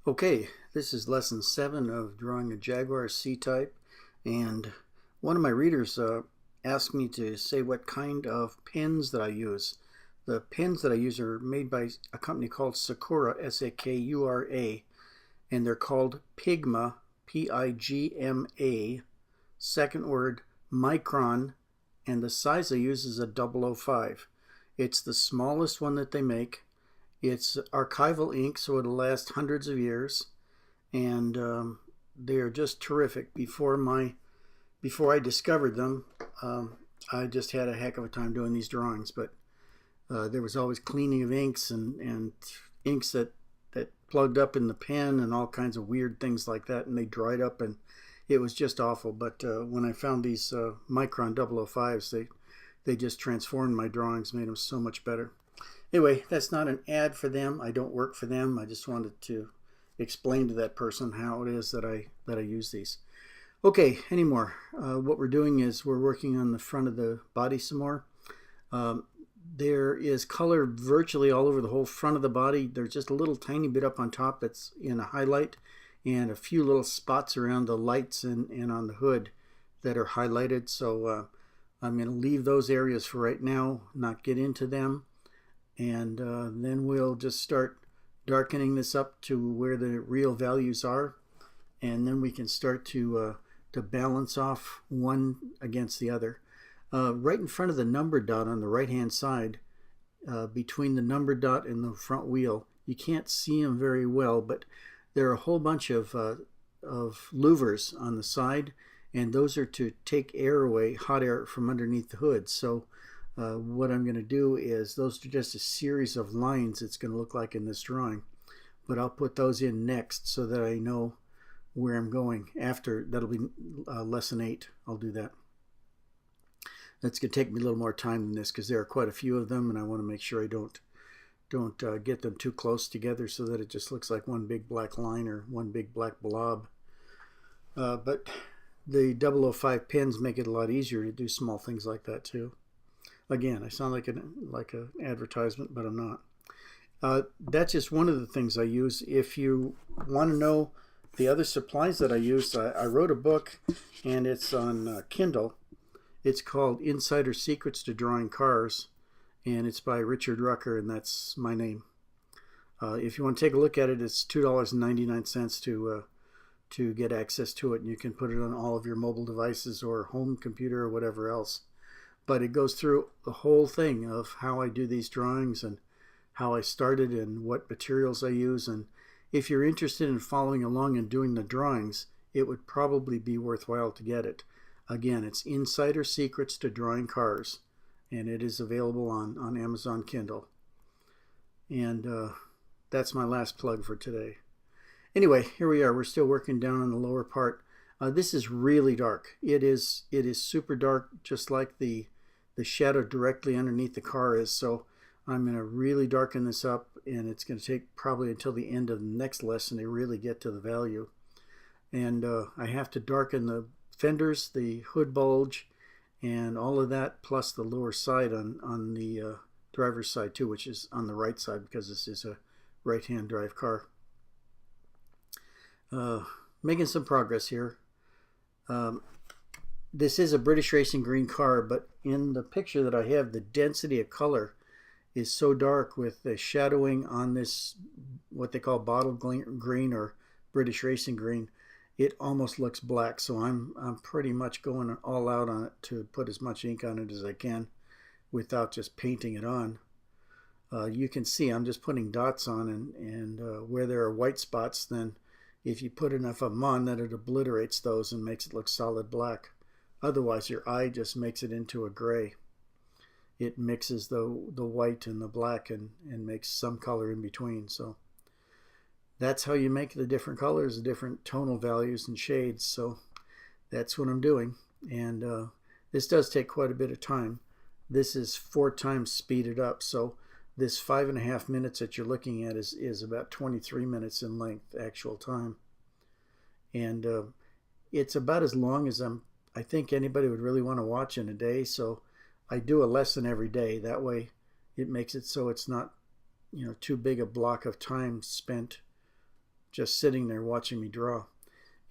Okay, this is lesson 7 of drawing a Jaguar C-Type, and one of my readers asked me to say what kind of pens that I use. The pens that I use are made by a company called Sakura, S-A-K-U-R-A, and they're called Pigma, P-I-G-M-A, second word Micron, and the size I use is a 005. It's the smallest one that they make. It's archival ink, so it'll last hundreds of years, and they are just terrific. Before I discovered them, I just had a heck of a time doing these drawings. But there was always cleaning of inks and inks that plugged up in the pen and all kinds of weird things like that, and they dried up, and it was just awful. But when I found these Micron 005s, they just transformed my drawings, made them so much better. Anyway, that's not an ad for them. I don't work for them. I just wanted to explain to that person how it is that I use these. Okay, anymore. What we're doing is we're working on the front of the body some more. There is color virtually all over the whole front of the body. There's just a little tiny bit up on top that's in a highlight, and a few little spots around the lights and on the hood that are highlighted. So I'm going to leave those areas for right now, not get into them. And then we'll just start darkening this up to where the real values are, and then we can start to balance off one against the other. Right in front of the number dot on the right hand side, between the number dot and the front wheel, you can't see them very well, but there are a whole bunch of louvers on the side, and those are to take air away, hot air from underneath the hood. So what I'm going to do is, those are just a series of lines it's going to look like in this drawing, but I'll put those in next so that I know where I'm going. After that'll be lesson 8. I'll do that. That's going to take me a little more time than this because there are quite a few of them, and I want to make sure I don't get them too close together so that it just looks like one big black line or one big black blob. But the 005 pens make it a lot easier to do small things like that too. Again, I sound like an advertisement, but I'm not. That's just one of the things I use. If you want to know the other supplies that I use, I wrote a book, and it's on Kindle. It's called Insider Secrets to Drawing Cars, and it's by Richard Rucker, and that's my name. If you want to take a look at it, it's $2.99 to get access to it, and you can put it on all of your mobile devices or home computer or whatever else. But it goes through the whole thing of how I do these drawings and how I started and what materials I use. And if you're interested in following along and doing the drawings, it would probably be worthwhile to get it. Again, it's Insider Secrets to Drawing Cars, and it is available on Amazon Kindle. And that's my last plug for today. Anyway, here we are. We're still working down on the lower part. This is really dark. It is super dark, just like the shadow directly underneath the car is. So I'm going to really darken this up, and it's going to take probably until the end of the next lesson to really get to the value. And I have to darken the fenders, the hood bulge, and all of that, plus the lower side on the driver's side too, which is on the right side because this is a right-hand drive car. Making some progress here. This is a British Racing Green car, but in the picture that I have, the density of color is so dark with the shadowing on this, what they call bottle green or British Racing Green. It almost looks black, so I'm pretty much going all out on it to put as much ink on it as I can without just painting it on. You can see I'm just putting dots on, and where there are white spots, then if you put enough of them on, that it obliterates those and makes it look solid black. Otherwise, your eye just makes it into a gray. It mixes the white and the black and makes some color in between. So that's how you make the different colors, the different tonal values and shades. So that's what I'm doing. And this does take quite a bit of time. This is 4 times speeded up. So this 5.5 minutes that you're looking at is about 23 minutes in length, actual time. And it's about as long as I think anybody would really want to watch in a day. So I do a lesson every day. That way it makes it so it's not, too big a block of time spent just sitting there watching me draw.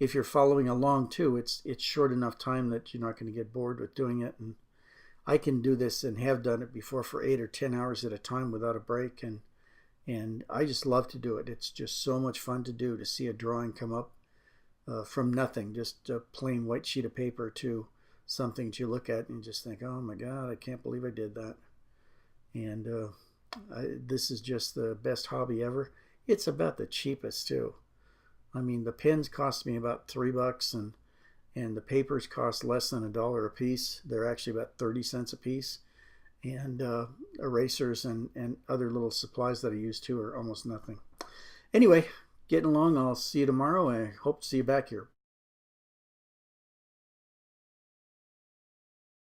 If you're following along too, it's short enough time that you're not going to get bored with doing it. And I can do this and have done it before for 8 or 10 hours at a time without a break. And I just love to do it. It's just so much fun to do, to see a drawing come up from nothing, just a plain white sheet of paper, to something that you look at and you just think, oh my God, I can't believe I did that. And this is just the best hobby ever. It's about the cheapest too. I mean, the pens cost me about $3, and the papers cost less than $1 a piece. They're actually about 30 cents a piece. And erasers and other little supplies that I use too are almost nothing. Anyway, getting along. I'll see you tomorrow. I hope to see you back here.